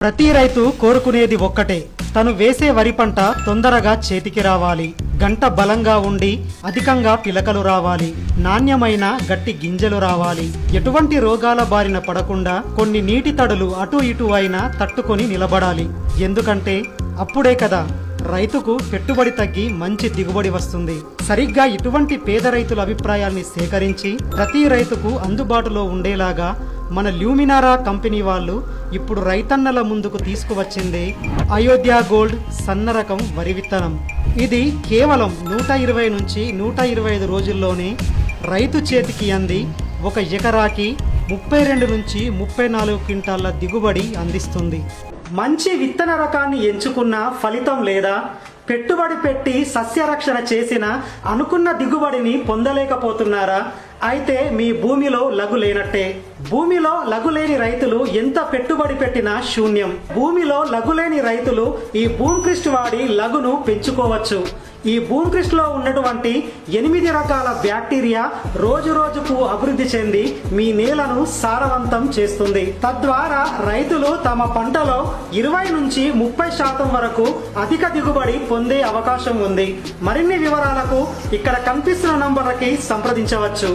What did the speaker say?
ప్రతి రైతు కోరుకునేది ఒక్కటే, తను వేసే వరి పంట తొందరగా చేతికి రావాలి, గంట బలంగా ఉండి అధికంగా పిలకలు రావాలి, నాణ్యమైన గట్టి గింజలు రావాలి, ఎటువంటి రోగాల బారిన పడకుండా కొన్ని నీటి తడులు అటు ఇటు అయినా తట్టుకొని నిలబడాలి. ఎందుకంటే అప్పుడే కదా రైతుకు పెట్టుబడి తగ్గి మంచి దిగుబడి వస్తుంది. సరిగ్గా ఇటువంటి పేద రైతుల అభిప్రాయాల్ని సేకరించి ప్రతి రైతుకు అందుబాటులో ఉండేలాగా మన ల్యూమినారా కంపెనీ వాళ్ళు ఇప్పుడు రైతన్నల ముందుకు తీసుకువచ్చింది అయోధ్య గోల్డ్ సన్న రకం వరి విత్తనం. ఇది కేవలం 120 నుంచి 125 రోజుల్లోనే రైతు చేతికి అంది ఒక ఎకరాకి 32 నుంచి 34 క్వింటాళ్ల దిగుబడి అందిస్తుంది. మంచి విత్తన రకాన్ని ఎంచుకున్న ఫలితం లేదా, పెట్టుబడి పెట్టి సస్యరక్షణ చేసిన అనుకున్న దిగుబడిని పొందలేకపోతున్నారా? అయితే మీ భూమిలో లఘు లేనట్టే. భూమిలో లఘులేని రైతులు ఎంత పెట్టుబడి పెట్టినా శూన్యం. భూమిలో లఘులేని రైతులు ఈ బూమ్క్రిస్ట్ వాడి లఘును పెంచుకోవచ్చు. ఈ బూమ్క్రిస్ట్ లో ఉన్నటువంటి 8 రకాల బ్యాక్టీరియా రోజు రోజుకు అభివృద్ధి చెంది మీ నేలను సారవంతం చేస్తుంది. తద్వారా రైతులు తమ పంటలో 20 నుంచి 30% వరకు అధిక దిగుబడి పొందే అవకాశం ఉంది. మరిన్ని వివరాలకు ఇక్కడ కనిపిస్తున్న నంబర్లకి సంప్రదించవచ్చు.